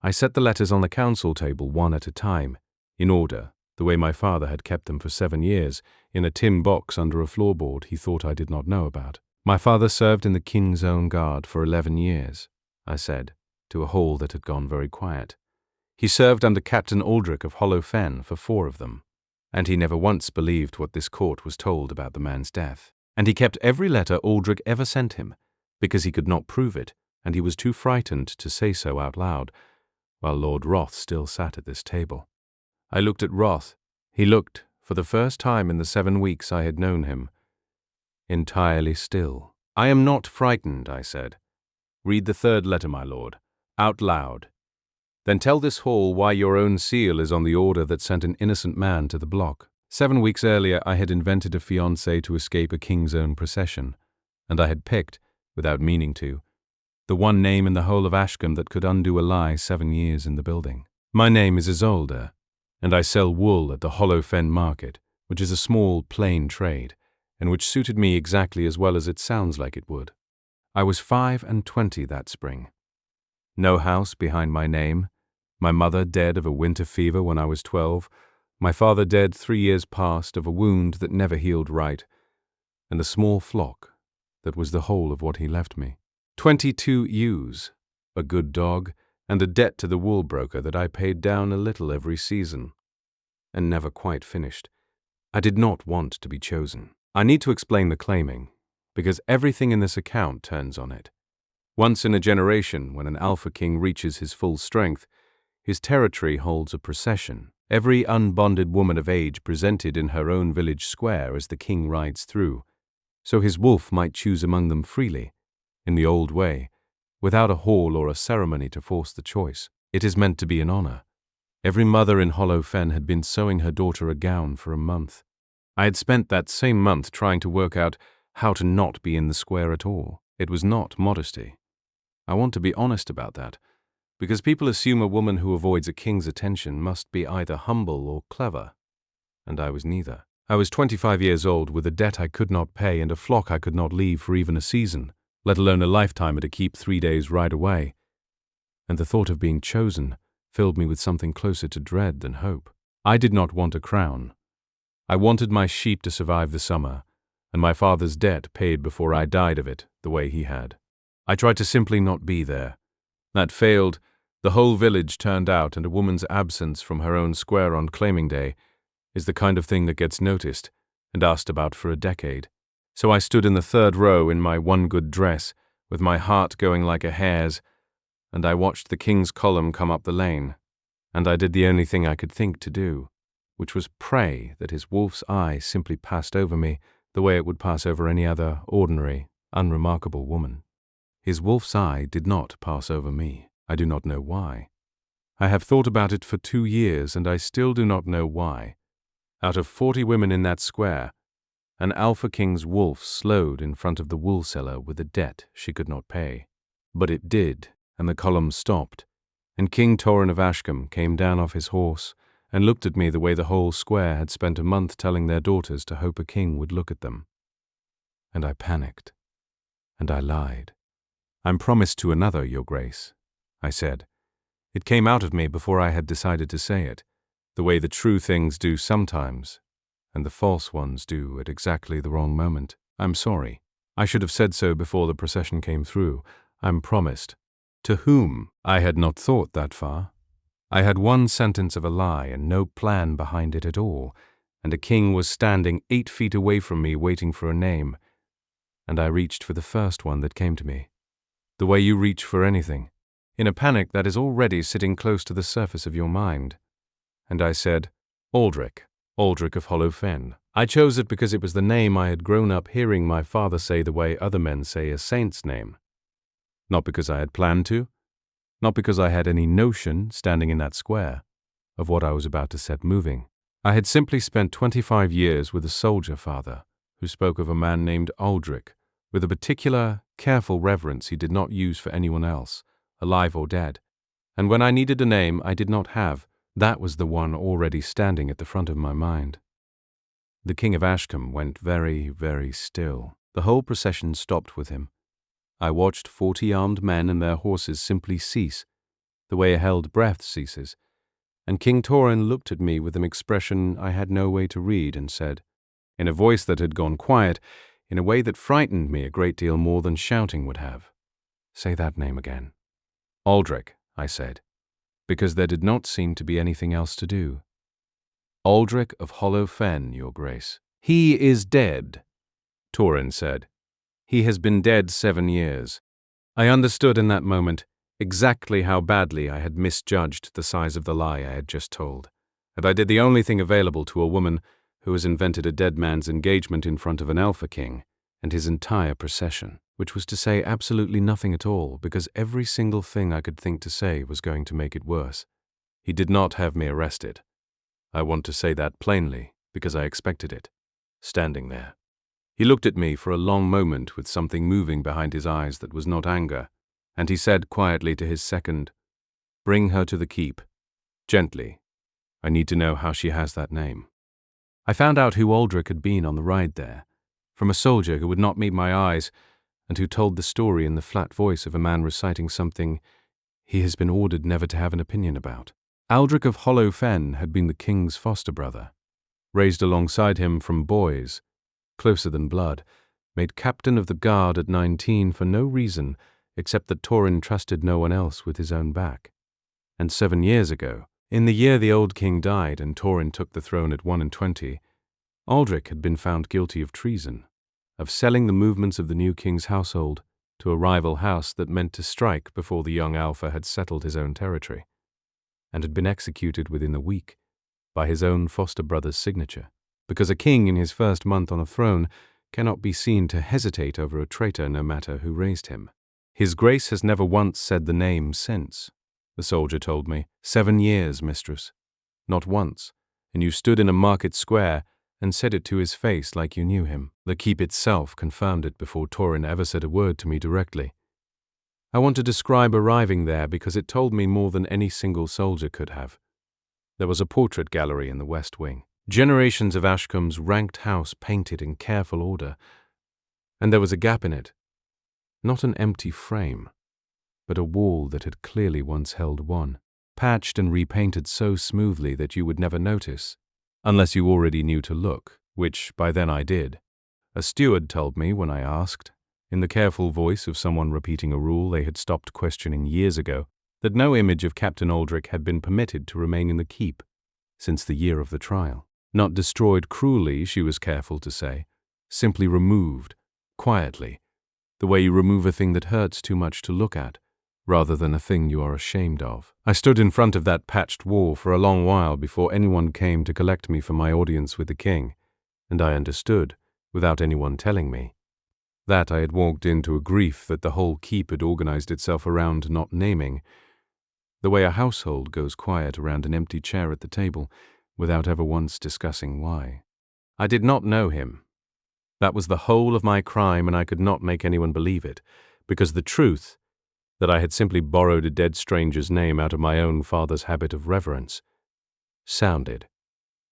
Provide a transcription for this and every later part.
I set the letters on the council table one at a time, in order, the way my father had kept them for 7 years, in a tin box under a floorboard he thought I did not know about. My father served in the King's Own Guard for 11 years, I said, to a hall that had gone very quiet. He served under Captain Aldrich of Hollow Fen for 4 of them, and he never once believed what this court was told about the man's death. And he kept every letter Aldrich ever sent him, because he could not prove it, and he was too frightened to say so out loud, while Lord Roth still sat at this table. I looked at Roth. He looked, for the first time in the 7 weeks I had known him, entirely still. "I am not frightened," I said. "Read the 3rd letter, my lord, out loud. Then tell this hall why your own seal is on the order that sent an innocent man to the block." 7 weeks earlier I had invented a fiancé to escape a King's Own procession, and I had picked, without meaning to, the one name in the whole of Ashcombe that could undo a lie 7 years in the building. My name is Isolde, and I sell wool at the Hollow Fen market, which is a small, plain trade, and which suited me exactly as well as it sounds like it would. I was 25 that spring. No house behind my name, my mother dead of a winter fever when I was 12, my father dead 3 years past of a wound that never healed right, and a small flock that was the whole of what he left me. 22 ewes, a good dog, and a debt to the wool broker that I paid down a little every season, and never quite finished. I did not want to be chosen. I need to explain the claiming, because everything in this account turns on it. Once in a generation, when an alpha king reaches his full strength, his territory holds a procession. Every unbonded woman of age presented in her own village square as the king rides through, so his wolf might choose among them freely, in the old way, without a hall or a ceremony to force the choice. It is meant to be an honor. Every mother in Hollow Fen had been sewing her daughter a gown for a month. I had spent that same month trying to work out how to not be in the square at all. It was not modesty. I want to be honest about that, because people assume a woman who avoids a king's attention must be either humble or clever, and I was neither. I was 25 years old with a debt I could not pay and a flock I could not leave for even a season, let alone a lifetimer to keep 3 days' ride away, and the thought of being chosen filled me with something closer to dread than hope. I did not want a crown. I wanted my sheep to survive the summer, and my father's debt paid before I died of it, the way he had. I tried to simply not be there. That failed. The whole village turned out, and a woman's absence from her own square on claiming day is the kind of thing that gets noticed and asked about for a decade. So I stood in the 3rd row in my one good dress, with my heart going like a hare's, and I watched the king's column come up the lane, and I did the only thing I could think to do, which was pray that his wolf's eye simply passed over me the way it would pass over any other ordinary, unremarkable woman. His wolf's eye did not pass over me. I do not know why. I have thought about it for 2 years, and I still do not know why. Out of 40 women in that square, an alpha king's wolf slowed in front of the wool seller with a debt she could not pay. But it did, and the column stopped, and King Torrin of Ashcombe came down off his horse and looked at me the way the whole square had spent a month telling their daughters to hope a king would look at them. And I panicked, and I lied. "I'm promised to another, Your Grace," I said. It came out of me before I had decided to say it, the way the true things do sometimes, and the false ones do at exactly the wrong moment. "I'm sorry. I should have said so before the procession came through. I'm promised." To whom? I had not thought that far. I had one sentence of a lie and no plan behind it at all, and a king was standing 8 feet away from me waiting for a name, and I reached for the first one that came to me, the way you reach for anything, in a panic that is already sitting close to the surface of your mind. And I said, Aldrich of Hollow Fen. I chose it because it was the name I had grown up hearing my father say the way other men say a saint's name. Not because I had planned to, not because I had any notion, standing in that square, of what I was about to set moving. I had simply spent 25 years with a soldier father who spoke of a man named Aldrich with a particular, careful reverence he did not use for anyone else, alive or dead. And when I needed a name I did not have, that was the one already standing at the front of my mind. The King of Ashcombe went very, very still. The whole procession stopped with him. I watched 40 armed men and their horses simply cease, the way a held breath ceases, and King Torin looked at me with an expression I had no way to read and said, in a voice that had gone quiet, in a way that frightened me a great deal more than shouting would have, "Say that name again." "Aldrich," I said, because there did not seem to be anything else to do. "Aldrich of Hollow Fen, Your Grace." "He is dead," Torin said. "He has been dead 7 years." I understood in that moment exactly how badly I had misjudged the size of the lie I had just told, and I did the only thing available to a woman who has invented a dead man's engagement in front of an Alpha King and his entire procession, which was to say absolutely nothing at all, because every single thing I could think to say was going to make it worse. He did not have me arrested. I want to say that plainly, because I expected it, standing there. He looked at me for a long moment with something moving behind his eyes that was not anger, and he said quietly to his second, "Bring her to the keep. Gently. I need to know how she has that name." I found out who Aldrich had been on the ride there, from a soldier who would not meet my eyes and who told the story in the flat voice of a man reciting something he has been ordered never to have an opinion about. Aldrich of Hollow Fen had been the king's foster brother, raised alongside him from boys, closer than blood, made captain of the guard at 19 for no reason except that Torin trusted no one else with his own back. And 7 years ago, in the year the old king died and Torin took the throne at 21, Aldrich had been found guilty of treason, of selling the movements of the new king's household to a rival house that meant to strike before the young Alpha had settled his own territory, and had been executed within a week by his own foster brother's signature, because a king in his first month on a throne cannot be seen to hesitate over a traitor no matter who raised him. "His Grace has never once said the name since," the soldier told me. 7 years, mistress. Not once, and you stood in a market square and said it to his face like you knew him. The keep itself confirmed it before Torin ever said a word to me directly. I want to describe arriving there because it told me more than any single soldier could have. There was a portrait gallery in the west wing, generations of Ashcombe's ranked house painted in careful order, and there was a gap in it, not an empty frame, but a wall that had clearly once held one, patched and repainted so smoothly that you would never notice, unless you already knew to look, which by then I did. A steward told me when I asked, in the careful voice of someone repeating a rule they had stopped questioning years ago, that no image of Captain Aldrich had been permitted to remain in the keep since the year of the trial. Not destroyed cruelly, she was careful to say, simply removed, quietly, the way you remove a thing that hurts too much to look at, rather than a thing you are ashamed of. I stood in front of that patched wall for a long while before anyone came to collect me for my audience with the king, and I understood, without anyone telling me, that I had walked into a grief that the whole keep had organized itself around not naming, the way a household goes quiet around an empty chair at the table, without ever once discussing why. I did not know him. That was the whole of my crime, and I could not make anyone believe it, because the truth, that I had simply borrowed a dead stranger's name out of my own father's habit of reverence, sounded,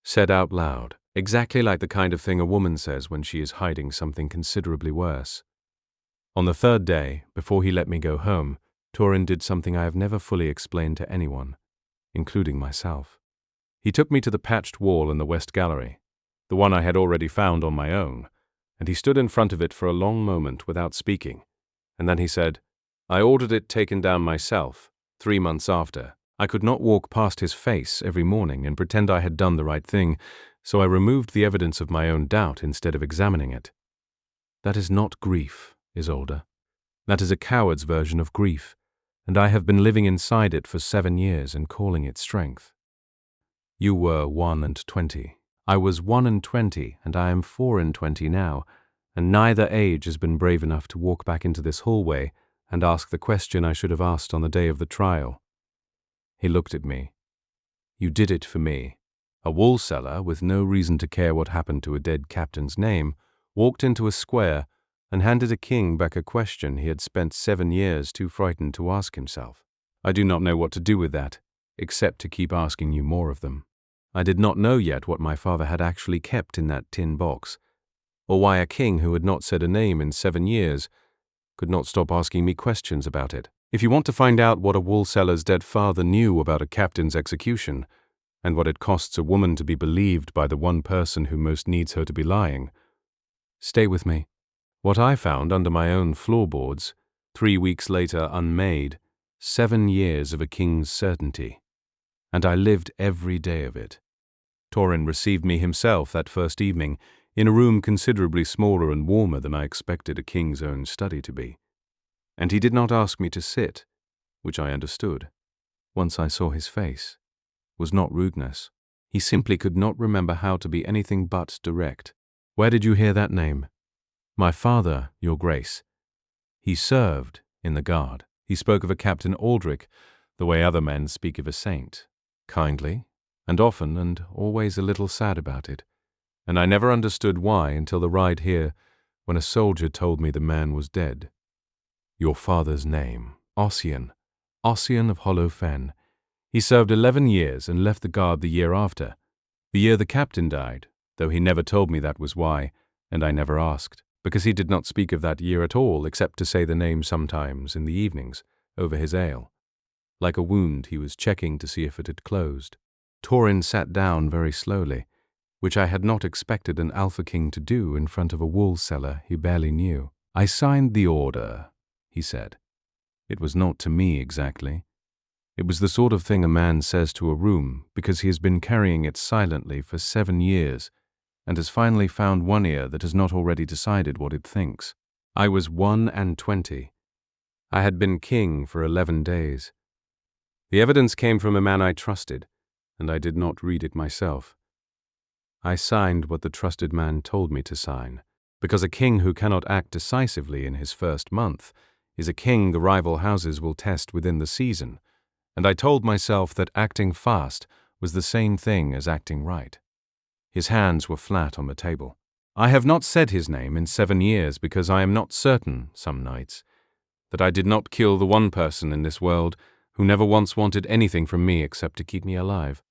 said out loud, exactly like the kind of thing a woman says when she is hiding something considerably worse. On the 3rd day, before he let me go home, Torin did something I have never fully explained to anyone, including myself. He took me to the patched wall in the west gallery, the one I had already found on my own, and he stood in front of it for a long moment without speaking, and then he said, "I ordered it taken down myself, 3 months after. I could not walk past his face every morning and pretend I had done the right thing, so I removed the evidence of my own doubt instead of examining it. That is not grief, Isolde. That is a coward's version of grief, and I have been living inside it for 7 years and calling it strength. You were 21. I was 21, and I am 24 now, and neither age has been brave enough to walk back into this hallway and ask the question I should have asked on the day of the trial." He looked at me. "You did it for me." A wool seller, with no reason to care what happened to a dead captain's name, walked into a square and handed a king back a question he had spent 7 years too frightened to ask himself. I do not know what to do with that, except to keep asking you more of them. I did not know yet what my father had actually kept in that tin box, or why a king who had not said a name in 7 years could not stop asking me questions about it. If you want to find out what a wool seller's dead father knew about a captain's execution, and what it costs a woman to be believed by the one person who most needs her to be lying, stay with me. What I found under my own floorboards, 3 weeks later unmade, 7 years of a king's certainty. And I lived every day of it. Torin received me himself that first evening, in a room considerably smaller and warmer than I expected a king's own study to be. And he did not ask me to sit, which I understood, once I saw his face, was not rudeness. He simply could not remember how to be anything but direct. Where did you hear that name? My father, Your Grace. He served in the guard. He spoke of a Captain Aldrich, the way other men speak of a saint, kindly, and often and always a little sad about it. And I never understood why until the ride here, when a soldier told me the man was dead. Your father's name, Ossian of Hollow Fen. He served 11 years and left the guard the year after, the year the captain died, though he never told me that was why, and I never asked, because he did not speak of that year at all except to say the name sometimes in the evenings, over his ale. Like a wound, he was checking to see if it had closed. Torin sat down very slowly, which I had not expected an Alpha King to do in front of a wool seller he barely knew. I signed the order, he said. It was not to me exactly. It was the sort of thing a man says to a room because he has been carrying it silently for 7 years and has finally found one ear that has not already decided what it thinks. I was 21. I had been king for 11 days. The evidence came from a man I trusted, and I did not read it myself. I signed what the trusted man told me to sign, because a king who cannot act decisively in his first month is a king the rival houses will test within the season, and I told myself that acting fast was the same thing as acting right. His hands were flat on the table. I have not said his name in 7 years because I am not certain, some nights, that I did not kill the one person in this world who never once wanted anything from me except to keep me alive.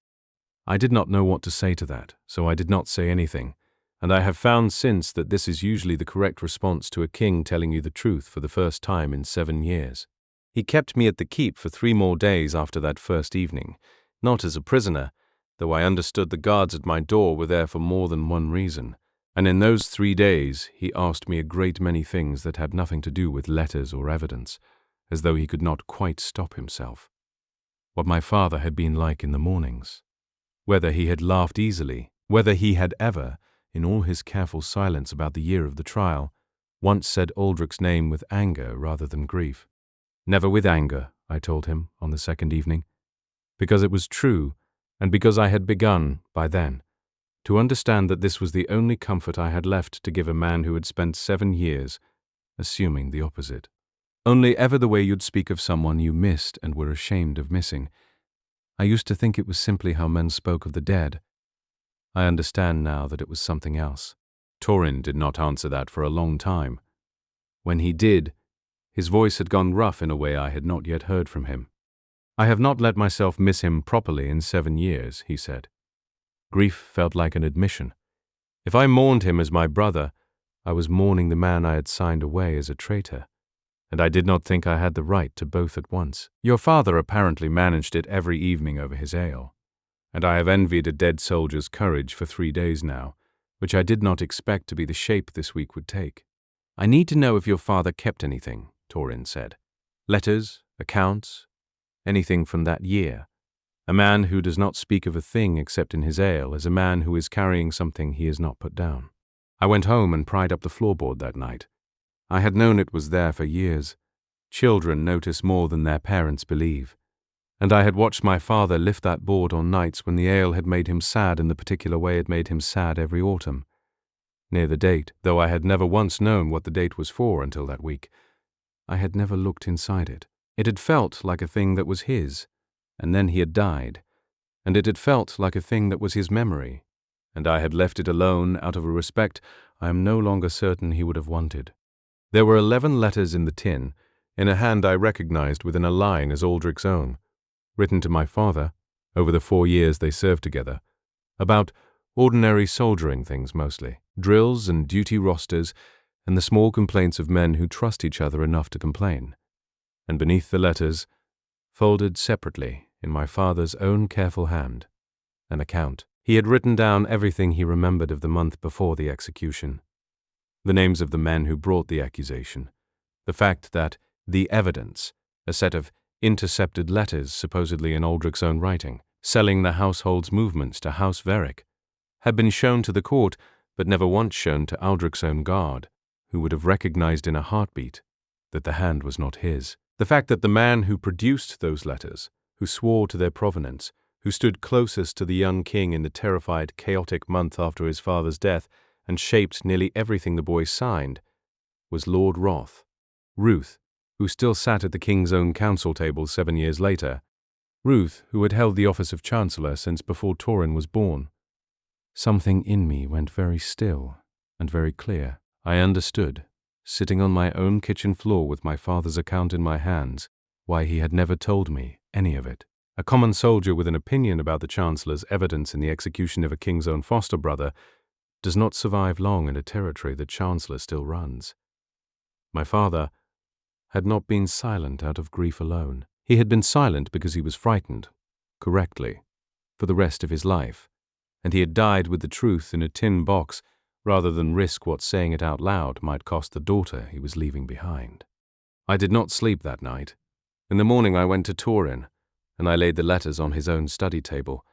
I did not know what to say to that, so I did not say anything, and I have found since that this is usually the correct response to a king telling you the truth for the first time in 7 years. He kept me at the keep for 3 more days after that first evening, not as a prisoner, though I understood the guards at my door were there for more than one reason, and in those 3 days he asked me a great many things that had nothing to do with letters or evidence, as though he could not quite stop himself. What my father had been like in the mornings, whether he had laughed easily, whether he had ever, in all his careful silence about the year of the trial, once said Aldrich's name with anger rather than grief. Never with anger, I told him on the second evening, because it was true, and because I had begun, by then, to understand that this was the only comfort I had left to give a man who had spent 7 years, assuming the opposite. Only ever the way you'd speak of someone you missed and were ashamed of missing. I used to think it was simply how men spoke of the dead. I understand now that it was something else. Torin did not answer that for a long time. When he did, his voice had gone rough in a way I had not yet heard from him. I have not let myself miss him properly in 7 years, he said. Grief felt like an admission. If I mourned him as my brother, I was mourning the man I had signed away as a traitor, and I did not think I had the right to both at once. Your father apparently managed it every evening over his ale, and I have envied a dead soldier's courage for 3 days now, which I did not expect to be the shape this week would take. I need to know if your father kept anything, Torin said. Letters, accounts, anything from that year. A man who does not speak of a thing except in his ale is a man who is carrying something he has not put down. I went home and pried up the floorboard that night. I had known it was there for years. Children notice more than their parents believe. And I had watched my father lift that board on nights when the ale had made him sad in the particular way it made him sad every autumn. Near the date, though I had never once known what the date was for until that week, I had never looked inside it. It had felt like a thing that was his, and then he had died, and it had felt like a thing that was his memory, and I had left it alone out of a respect I am no longer certain he would have wanted. There were 11 letters in the tin, in a hand I recognized within a line as Aldrich's own, written to my father, over the 4 years they served together, about ordinary soldiering things mostly, drills and duty rosters, and the small complaints of men who trust each other enough to complain. and beneath the letters, folded separately in my father's own careful hand, an account. He had written down everything he remembered of the month before the execution, the names of the men who brought the accusation, the fact that the evidence, a set of intercepted letters supposedly in Aldrich's own writing, selling the household's movements to House Verrick, had been shown to the court but never once shown to Aldrich's own guard, who would have recognized in a heartbeat that the hand was not his. The fact that the man who produced those letters, who swore to their provenance, who stood closest to the young king in the terrified, chaotic month after his father's death and shaped nearly everything the boy signed, was Lord Roth. Ruth, who still sat at the king's own council table 7 years later. Ruth, who had held the office of Chancellor since before Torrin was born. Something in me went very still and very clear. I understood, sitting on my own kitchen floor with my father's account in my hands, why he had never told me any of it. A common soldier with an opinion about the Chancellor's evidence in the execution of a king's own foster brother does not survive long in a territory the Chancellor still runs. My father had not been silent out of grief alone. He had been silent because he was frightened, correctly, for the rest of his life, and he had died with the truth in a tin box rather than risk what saying it out loud might cost the daughter he was leaving behind. I did not sleep that night. In the morning I went to Torrin, and I laid the letters on his own study table,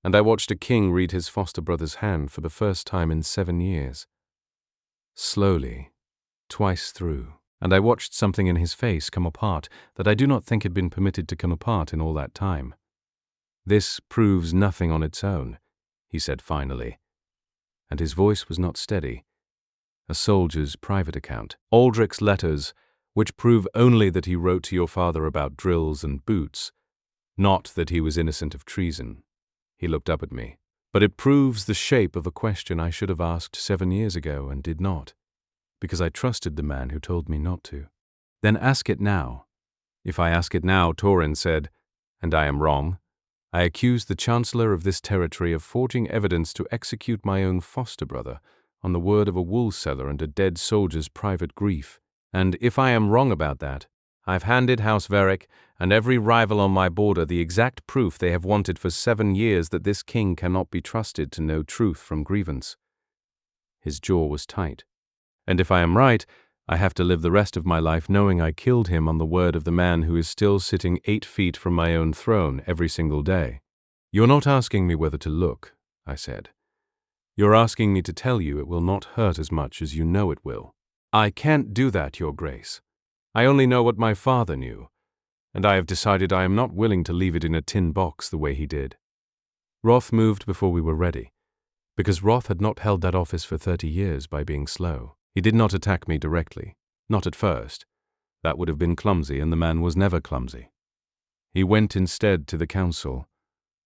and I watched a king read his foster brother's hand for the first time in 7 years. Slowly, twice through, and I watched something in his face come apart that I do not think had been permitted to come apart in all that time. "This proves nothing on its own," he said finally, and his voice was not steady. "A soldier's private account. Aldrich's letters, which prove only that he wrote to your father about drills and boots, not that he was innocent of treason." He looked up at me. "But it proves the shape of a question I should have asked 7 years ago and did not, because I trusted the man who told me not to." "Then ask it now." "If I ask it now," Torrin said, "and I am wrong, I accuse the Chancellor of this territory of forging evidence to execute my own foster brother on the word of a wool seller and a dead soldier's private grief. And if I am wrong about that, I've handed House Verrick and every rival on my border the exact proof they have wanted for 7 years that this king cannot be trusted to know truth from grievance." His jaw was tight. "And if I am right, I have to live the rest of my life knowing I killed him on the word of the man who is still sitting 8 feet from my own throne every single day." "You're not asking me whether to look," I said. "You're asking me to tell you it will not hurt as much as you know it will." "I can't do that, Your Grace. I only know what my father knew, and I have decided I am not willing to leave it in a tin box the way he did." Roth moved before we were ready, because Roth had not held that office for 30 years by being slow. He did not attack me directly, not at first. That would have been clumsy, and the man was never clumsy. He went instead to the council,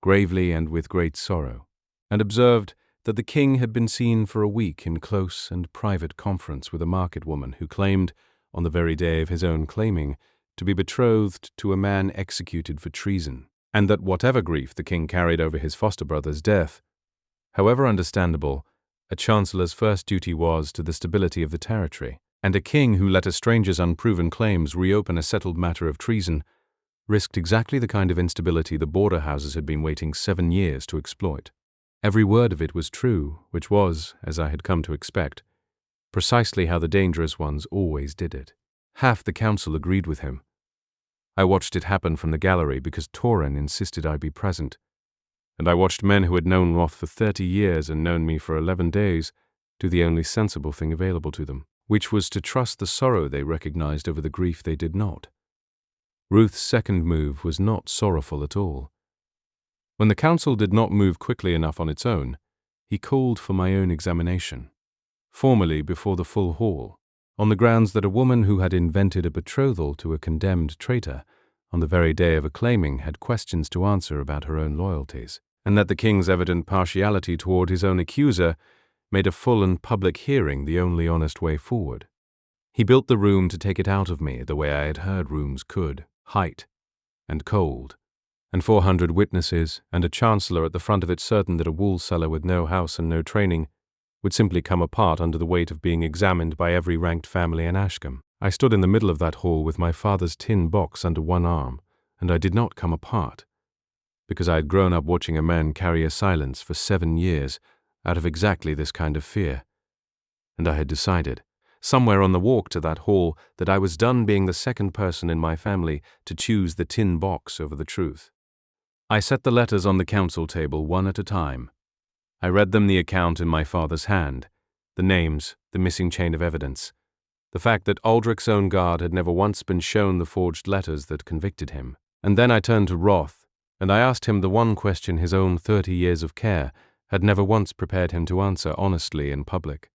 gravely and with great sorrow, and observed that the king had been seen for a week in close and private conference with a market woman who claimed, on the very day of his own claiming, to be betrothed to a man executed for treason, and that whatever grief the king carried over his foster brother's death, however understandable, a chancellor's first duty was to the stability of the territory, and a king who let a stranger's unproven claims reopen a settled matter of treason risked exactly the kind of instability the border houses had been waiting 7 years to exploit. Every word of it was true, which was, as I had come to expect, precisely how the dangerous ones always did it. Half the council agreed with him. I watched it happen from the gallery because Torrin insisted I be present, and I watched men who had known Roth for 30 years and known me for 11 days do the only sensible thing available to them, which was to trust the sorrow they recognized over the grief they did not. Ruth's second move was not sorrowful at all. When the council did not move quickly enough on its own, he called for my own examination, formally before the full hall, on the grounds that a woman who had invented a betrothal to a condemned traitor on the very day of a claiming had questions to answer about her own loyalties, and that the king's evident partiality toward his own accuser made a full and public hearing the only honest way forward. He built the room to take it out of me the way I had heard rooms could, height and cold, and 400 witnesses and a chancellor at the front of it certain that a wool seller with no house and no training would simply come apart under the weight of being examined by every ranked family in Ashcombe. I stood in the middle of that hall with my father's tin box under one arm, and I did not come apart, because I had grown up watching a man carry a silence for 7 years out of exactly this kind of fear. And I had decided, somewhere on the walk to that hall, that I was done being the second person in my family to choose the tin box over the truth. I set the letters on the council table one at a time. I read them the account in my father's hand, the names, the missing chain of evidence, the fact that Aldrich's own guard had never once been shown the forged letters that convicted him. And then I turned to Roth, and I asked him the one question his own 30 years of care had never once prepared him to answer honestly in public.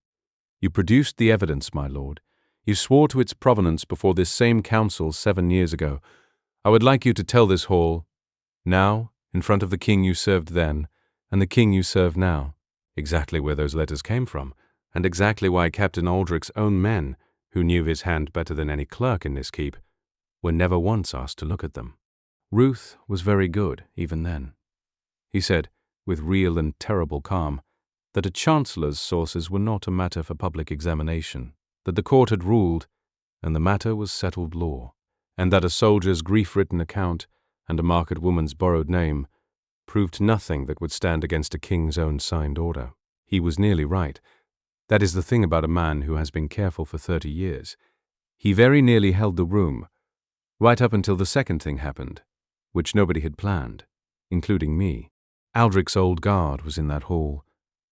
You produced the evidence, my lord. You swore to its provenance before this same council 7 years ago. I would like you to tell this hall, now, in front of the king you served then, and the king you serve now, exactly where those letters came from, and exactly why Captain Aldrich's own men, who knew his hand better than any clerk in this keep, were never once asked to look at them. Ruth was very good, even then. He said, with real and terrible calm, that a chancellor's sources were not a matter for public examination, that the court had ruled, and the matter was settled law, and that a soldier's grief-written account and a market woman's borrowed name proved nothing that would stand against a king's own signed order. He was nearly right. That is the thing about a man who has been careful for 30 years. He very nearly held the room, right up until the second thing happened, which nobody had planned, including me. Aldrich's old guard was in that hall,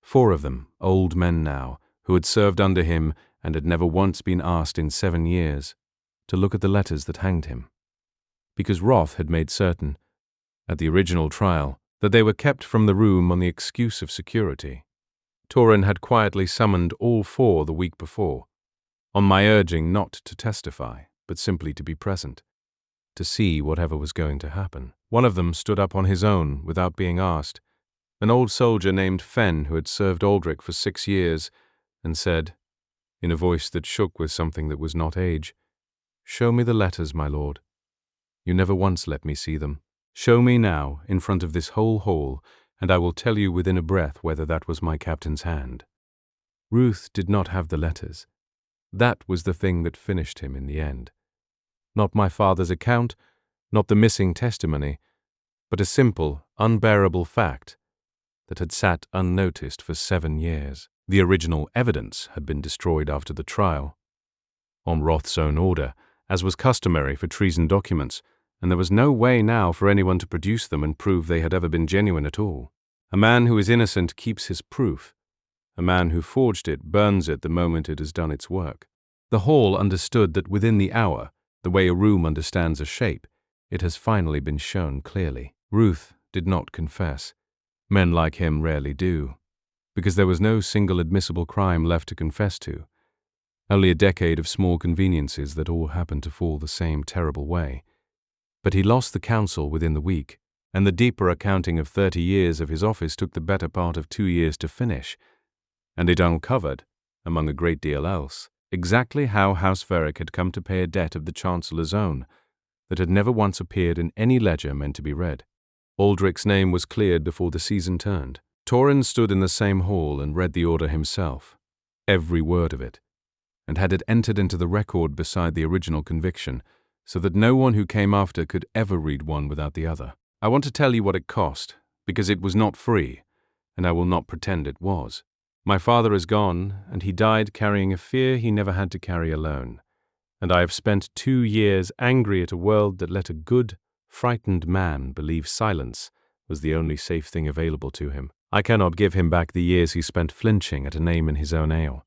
4 of them, old men now, who had served under him and had never once been asked in 7 years to look at the letters that hanged him. Because Roth had made certain, at the original trial, that they were kept from the room on the excuse of security. Torin had quietly summoned all 4 the week before, on my urging not to testify, but simply to be present, to see whatever was going to happen. One of them stood up on his own without being asked, an old soldier named Fenn who had served Aldrich for 6 years, and said, in a voice that shook with something that was not age, "Show me the letters, my lord. You never once let me see them. Show me now, in front of this whole hall, and I will tell you within a breath whether that was my captain's hand." Ruth did not have the letters. That was the thing that finished him in the end. Not my father's account, not the missing testimony, but a simple, unbearable fact that had sat unnoticed for 7 years. The original evidence had been destroyed after the trial, on Roth's own order, as was customary for treason documents, and there was no way now for anyone to produce them and prove they had ever been genuine at all. A man who is innocent keeps his proof. A man who forged it burns it the moment it has done its work. The hall understood that within the hour, the way a room understands a shape, it has finally been shown clearly. Ruth did not confess. Men like him rarely do, because there was no single admissible crime left to confess to, only a decade of small conveniences that all happened to fall the same terrible way. But he lost the council within the week, and the deeper accounting of 30 years of his office took the better part of 2 years to finish, and it uncovered, among a great deal else, exactly how House Verrick had come to pay a debt of the Chancellor's own that had never once appeared in any ledger meant to be read. Aldrich's name was cleared before the season turned. Torin stood in the same hall and read the order himself, every word of it, and had it entered into the record beside the original conviction, so that no one who came after could ever read one without the other. I want to tell you what it cost, because it was not free, and I will not pretend it was. My father is gone, and he died carrying a fear he never had to carry alone, and I have spent 2 years angry at a world that let a good, frightened man believe silence was the only safe thing available to him. I cannot give him back the years he spent flinching at a name in his own ale.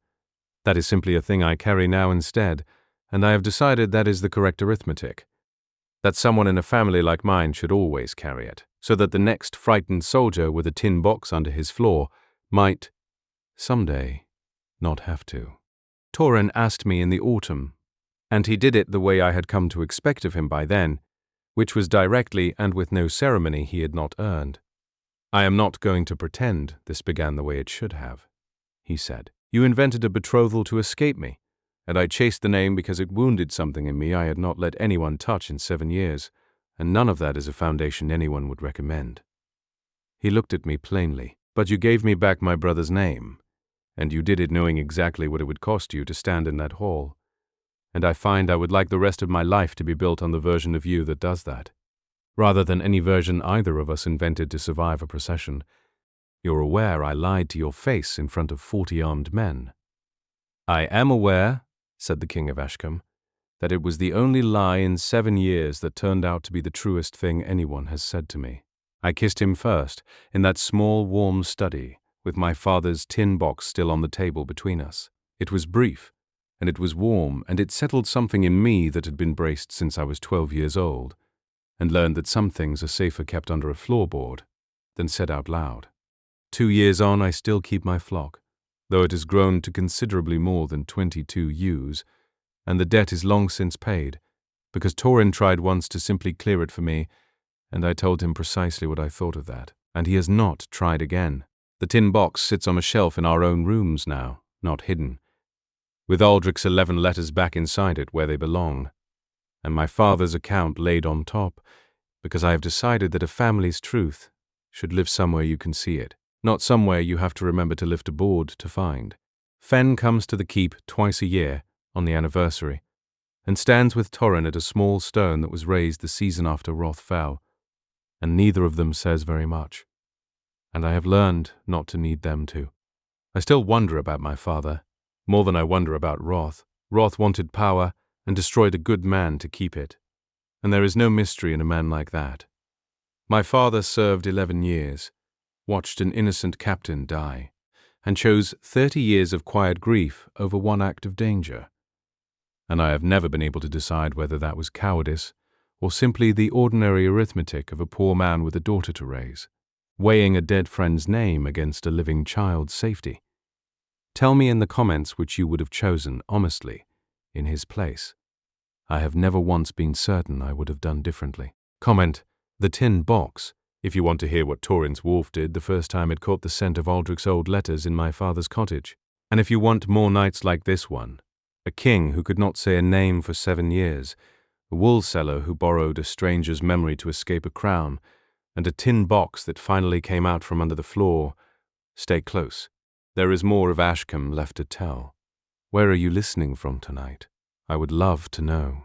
That is simply a thing I carry now instead, and I have decided that is the correct arithmetic. That someone in a family like mine should always carry it, so that the next frightened soldier with a tin box under his floor might, someday, not have to. Torin asked me in the autumn, and he did it the way I had come to expect of him by then, which was directly and with no ceremony he had not earned. "I am not going to pretend this began the way it should have," he said. "You invented a betrothal to escape me, and I chased the name because it wounded something in me I had not let anyone touch in 7 years, and none of that is a foundation anyone would recommend." He looked at me plainly. "But you gave me back my brother's name, and you did it knowing exactly what it would cost you to stand in that hall. and I find I would like the rest of my life to be built on the version of you that does that, rather than any version either of us invented to survive a procession. You're aware I lied to your face in front of 40 armed men. I am aware, said the King of Ashcombe, that it was the only lie in 7 years that turned out to be the truest thing anyone has said to me. I kissed him first, in that small, warm study, with my father's tin box still on the table between us. It was brief, and it was warm, and it settled something in me that had been braced since I was 12 years old, and learned that some things are safer kept under a floorboard than said out loud. 2 years on, I still keep my flock, though it has grown to considerably more than 22 ewes, and the debt is long since paid, because Torin tried once to simply clear it for me, and I told him precisely what I thought of that, and he has not tried again. The tin box sits on a shelf in our own rooms now, not hidden, with Aldrich's 11 letters back inside it where they belong, and my father's account laid on top, because I have decided that a family's truth should live somewhere you can see it, not somewhere you have to remember to lift a board to find. Fen comes to the keep twice a year, on the anniversary, and stands with Torin at a small stone that was raised the season after Roth fell, and neither of them says very much, and I have learned not to need them to. I still wonder about my father, more than I wonder about Roth. Roth wanted power and destroyed a good man to keep it, and there is no mystery in a man like that. My father served 11 years, watched an innocent captain die, and chose 30 years of quiet grief over one act of danger. And I have never been able to decide whether that was cowardice or simply the ordinary arithmetic of a poor man with a daughter to raise, weighing a dead friend's name against a living child's safety. Tell me in the comments which you would have chosen, honestly, in his place. I have never once been certain I would have done differently. Comment, the tin box, if you want to hear what Torin's wolf did the first time it caught the scent of Aldrich's old letters in my father's cottage. And if you want more nights like this one, a king who could not say a name for 7 years, a wool seller who borrowed a stranger's memory to escape a crown, and a tin box that finally came out from under the floor, stay close. There is more of Ashcombe left to tell. Where are you listening from tonight? I would love to know.